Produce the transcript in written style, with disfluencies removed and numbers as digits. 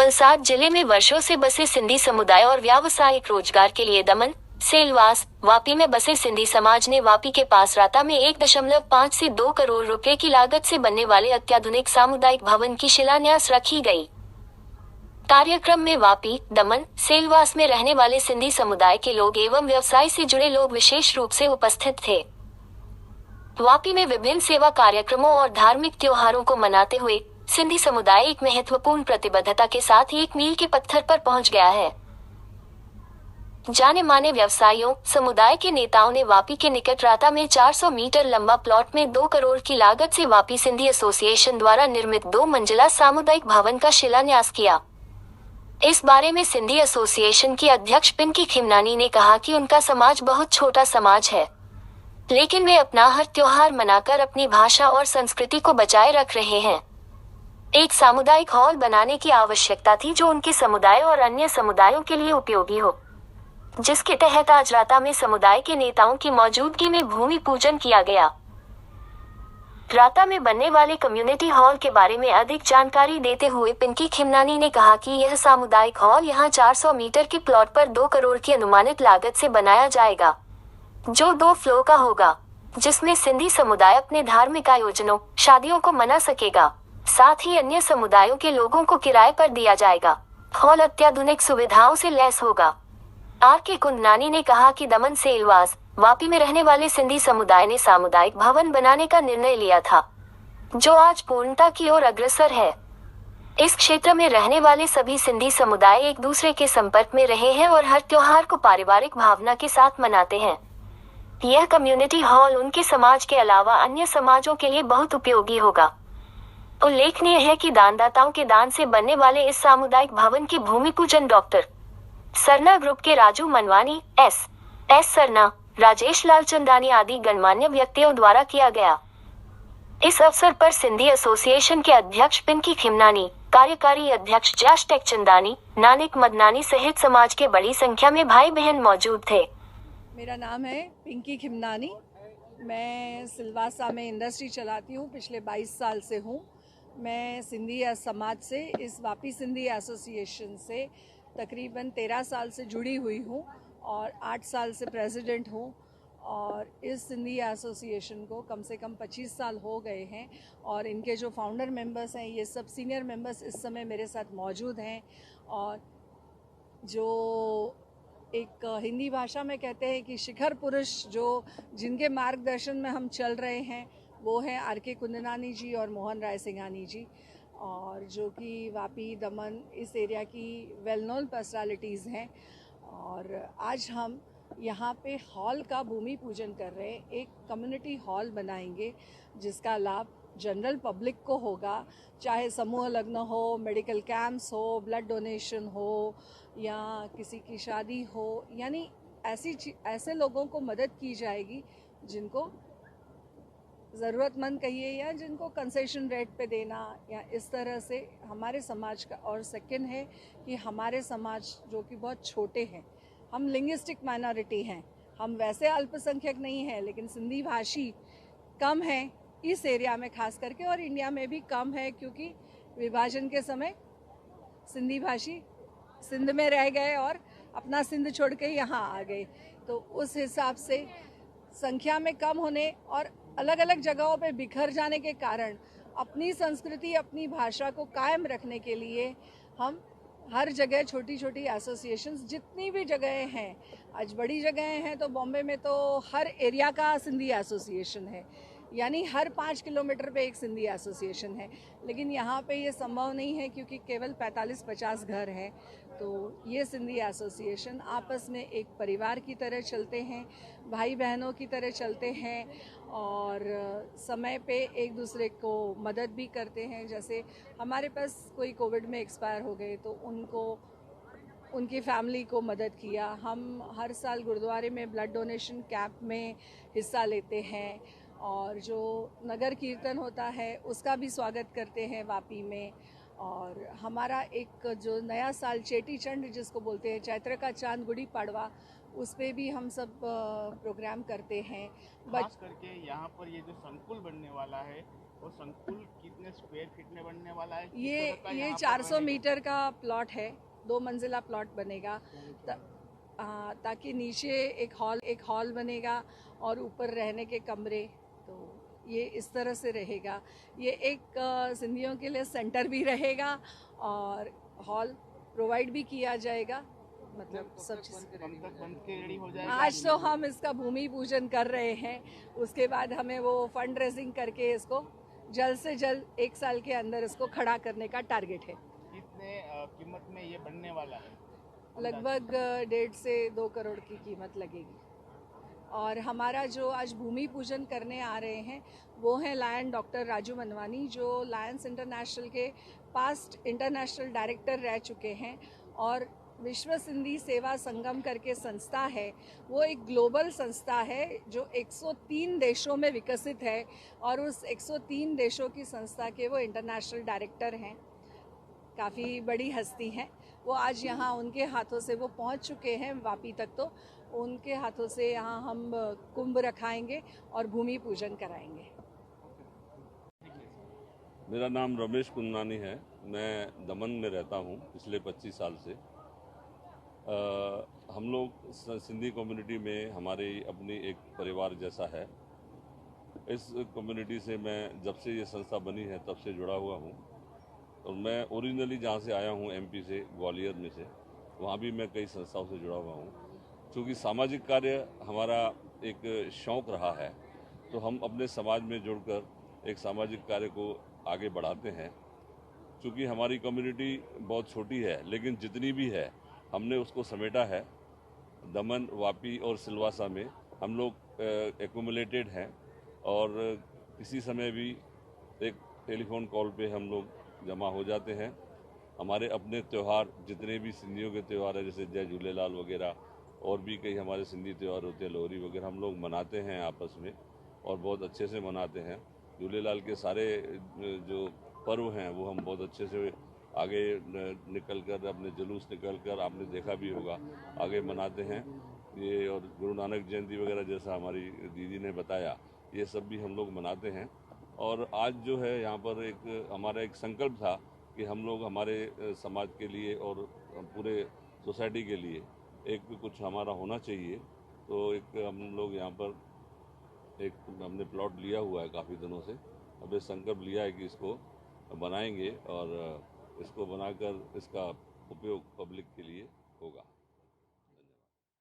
वलसाड जिले में वर्षों से बसे सिंधी समुदाय और व्यावसायिक रोजगार के लिए दमन, सेलवास, वापी में बसे सिंधी समाज ने वापी के पास राता में 1.5 से 2 करोड़ रुपए की लागत से बनने वाले अत्याधुनिक सामुदायिक भवन की शिलान्यास रखी गई। कार्यक्रम में वापी, दमन, सेलवास में रहने वाले सिंधी समुदाय के लोग एवं व्यवसाय से जुड़े लोग विशेष रूप से उपस्थित थे। वापी में विभिन्न सेवा कार्यक्रमों और धार्मिक त्योहारों को मनाते हुए सिंधी समुदाय एक महत्वपूर्ण प्रतिबद्धता के साथ एक मील के पत्थर पर पहुंच गया है। जाने माने व्यवसायियों, समुदाय के नेताओं ने वापी के निकट राता में 400 मीटर लंबा प्लॉट में 2 करोड़ की लागत से वापी सिंधी एसोसिएशन द्वारा निर्मित 2 मंजिला सामुदायिक भवन का शिलान्यास किया। इस बारे में सिंधी एसोसिएशन की अध्यक्ष पिंकी खिमनानी ने कहा कि उनका समाज बहुत छोटा समाज है, लेकिन वे अपना हर त्योहार मनाकर अपनी भाषा और संस्कृति को बचाए रख रहे हैं। एक सामुदायिक हॉल बनाने की आवश्यकता थी जो उनके समुदाय और अन्य समुदायों के लिए उपयोगी हो, जिसके तहत आज राता में समुदाय के नेताओं की मौजूदगी में भूमि पूजन किया गया। राता में बनने वाले कम्युनिटी हॉल के बारे में अधिक जानकारी देते हुए पिंकी खिमनानी ने कहा कि यह सामुदायिक हॉल यहां 400 मीटर के प्लॉट पर 2 करोड़ की अनुमानित लागत से बनाया जाएगा, जो 2 फ्लोर का होगा, जिसमें सिंधी समुदाय अपने धार्मिक आयोजनों, शादियों को मना सकेगा। साथ ही अन्य समुदायों के लोगों को किराए पर दिया जाएगा। हॉल अत्याधुनिक सुविधाओं से लैस होगा। आर.के. कुंदनानी ने कहा कि दमन, सेलवास, वापी में रहने वाले सिंधी समुदाय ने सामुदायिक भवन बनाने का निर्णय लिया था, जो आज पूर्णता की ओर अग्रसर है। इस क्षेत्र में रहने वाले सभी सिंधी समुदाय एक दूसरे के संपर्क में रहे हैं और हर त्योहार को पारिवारिक भावना के साथ मनाते हैं। यह कम्युनिटी हॉल उनके समाज के अलावा अन्य समाजों के लिए बहुत उपयोगी होगा। उल्लेखनीय है कि दानदाताओं के दान से बनने वाले इस सामुदायिक भवन की भूमि पूजन डॉक्टर सरना ग्रुप के राजू मनवानी, एस सरना, राजेश लालचंदानी आदि गणमान्य व्यक्तियों द्वारा किया गया। इस अवसर पर सिंधी एसोसिएशन के अध्यक्ष पिंकी खिमनानी, कार्यकारी अध्यक्ष जश टेकचंदानी, नानिक मदनानी सहित समाज के बड़ी संख्या में भाई बहन मौजूद थे। मेरा नाम है पिंकी खिमनानी। मैं सिलवासा में इंडस्ट्री चलाती हूँ, पिछले 22 साल से हूँ। मैं सिंधी समाज से, इस वापी सिंधी एसोसिएशन से तकरीबन 13 साल से जुड़ी हुई हूँ और 8 साल से प्रेसिडेंट हूँ। और इस सिंधी एसोसिएशन को कम से कम 25 साल हो गए हैं और इनके जो फाउंडर मेंबर्स हैं, ये सब सीनियर मेंबर्स इस समय मेरे साथ मौजूद हैं। और जो एक हिंदी भाषा में कहते हैं कि शिखर पुरुष जो जिनके मार्गदर्शन में हम चल रहे हैं, वो हैं आर.के. कुंदनानी जी और मोहन राय सिंघानी जी, और जो कि वापी, दमन, इस एरिया की वेल नोन पर्सनालिटीज़ हैं। और आज हम यहाँ पे हॉल का भूमि पूजन कर रहे हैं। एक कम्युनिटी हॉल बनाएंगे जिसका लाभ जनरल पब्लिक को होगा, चाहे समूह लग्न हो, मेडिकल कैंप्स हो, ब्लड डोनेशन हो या किसी की शादी हो, यानी ऐसे लोगों को मदद की जाएगी जिनको ज़रूरतमंद कहिए या जिनको कंसेशन रेट पे देना या इस तरह से हमारे समाज का। और सेकंड है कि हमारे समाज जो कि बहुत छोटे हैं, हम लिंग्विस्टिक माइनॉरिटी हैं, हम वैसे अल्पसंख्यक नहीं हैं, लेकिन सिंधी भाषी कम हैं इस एरिया में खास करके, और इंडिया में भी कम है क्योंकि विभाजन के समय सिंधी भाषी सिंध में रह गए और अपना सिंध छोड़ के यहाँ आ गए। तो उस हिसाब से संख्या में कम होने और अलग अलग जगहों पे बिखर जाने के कारण अपनी संस्कृति, अपनी भाषा को कायम रखने के लिए हम हर जगह छोटी छोटी एसोसिएशंस, जितनी भी जगहें हैं, आज बड़ी जगहें हैं तो बॉम्बे में तो हर एरिया का सिंधी एसोसिएशन है, यानी हर 5 किलोमीटर पे एक सिंधी एसोसिएशन है। लेकिन यहाँ पे ये संभव नहीं है क्योंकि केवल 45-50 घर हैं। तो ये सिंधी एसोसिएशन आपस में एक परिवार की तरह चलते हैं, भाई बहनों की तरह चलते हैं और समय पे एक दूसरे को मदद भी करते हैं। जैसे हमारे पास कोई कोविड में एक्सपायर हो गए तो उनको, उनकी फैमिली को मदद किया। हम हर साल गुरुद्वारे में ब्लड डोनेशन कैंप में हिस्सा लेते हैं और जो नगर कीर्तन होता है उसका भी स्वागत करते हैं वापी में। और हमारा एक जो नया साल चेटी चंड जिसको बोलते हैं, चैत्र का चांद, गुड़ी पाड़वा, उस पे भी हम सब प्रोग्राम करते हैं। खास करके यहाँ पर ये जो संकुल बनने वाला है और संकुल कितने स्क्वायर फीट में बनने वाला है? ये 400 मीटर का प्लॉट है, 2 मंजिला प्लॉट बनेगा ताकि नीचे एक हॉल बनेगा और ऊपर रहने के कमरे। तो ये इस तरह से रहेगा। ये एक सिंधियों के लिए सेंटर भी रहेगा और हॉल प्रोवाइड भी किया जाएगा। मतलब सब चीज़ बंद के रेडी हो जाएगा। आज तो हम इसका भूमि पूजन कर रहे हैं, उसके बाद हमें वो फंड रेजिंग करके इसको जल्द से जल्द 1 साल के अंदर इसको खड़ा करने का टारगेट है। कितने कीमत में ये बनने वाला है? लगभग 1.5 से 2 करोड़ की कीमत लगेगी। और हमारा जो आज भूमि पूजन करने आ रहे हैं वो हैं लायन डॉक्टर राजू मनवानी, जो लायंस इंटरनेशनल के पास्ट इंटरनेशनल डायरेक्टर रह चुके हैं। और विश्व सिंधी सेवा संगम करके संस्था है, वो एक ग्लोबल संस्था है जो 103 देशों में विकसित है और उस 103 देशों की संस्था के वो इंटरनेशनल डायरेक्टर हैं। काफ़ी बड़ी हस्ती हैं वो। आज यहाँ उनके हाथों से वो पहुँच चुके हैं वापी तक, तो उनके हाथों से यहाँ हम कुंभ रखाएंगे और भूमि पूजन कराएंगे। मेरा नाम रमेश कुंदनानी है। मैं दमन में रहता हूँ पिछले 25 साल से। हम लोग सिंधी कम्युनिटी में हमारी अपनी एक परिवार जैसा है। इस कम्युनिटी से मैं जब से ये संस्था बनी है तब से जुड़ा हुआ हूँ। और मैं ओरिजिनली जहाँ से आया हूँ एमपी से, ग्वालियर में से, वहाँ भी मैं कई संस्थाओं से जुड़ा हुआ हूँ। क्योंकि सामाजिक कार्य हमारा एक शौक़ रहा है, तो हम अपने समाज में जुड़कर एक सामाजिक कार्य को आगे बढ़ाते हैं। क्योंकि हमारी कम्युनिटी बहुत छोटी है, लेकिन जितनी भी है हमने उसको समेटा है। दमन, वापी और सिलवासा में हम लोग एक्यूमुलेटेड हैं और किसी समय भी एक टेलीफोन कॉल पे हम लोग जमा हो जाते हैं। हमारे अपने त्यौहार जितने भी सिंधियों के त्यौहार हैं, जैसे जय झूलेलाल वगैरह, और भी कई हमारे सिंधी त्यौहार होते हैं, लोहरी वगैरह, हम लोग मनाते हैं आपस में और बहुत अच्छे से मनाते हैं। झूलेलाल के सारे जो पर्व हैं वो हम बहुत अच्छे से आगे निकल कर, अपने जुलूस निकल कर, आपने देखा भी होगा, आगे मनाते हैं ये। और गुरु नानक जयंती वगैरह जैसा हमारी दीदी ने बताया, ये सब भी हम लोग मनाते हैं। और आज जो है यहाँ पर एक हमारा एक संकल्प था कि हम लोग हमारे समाज के लिए और पूरे सोसाइटी के लिए एक कुछ हमारा होना चाहिए। तो एक हम लोग यहाँ पर एक हमने प्लॉट लिया हुआ है काफ़ी दिनों से। अब ये संकल्प लिया है कि इसको बनाएंगे और इसको बनाकर इसका उपयोग पब्लिक के लिए होगा।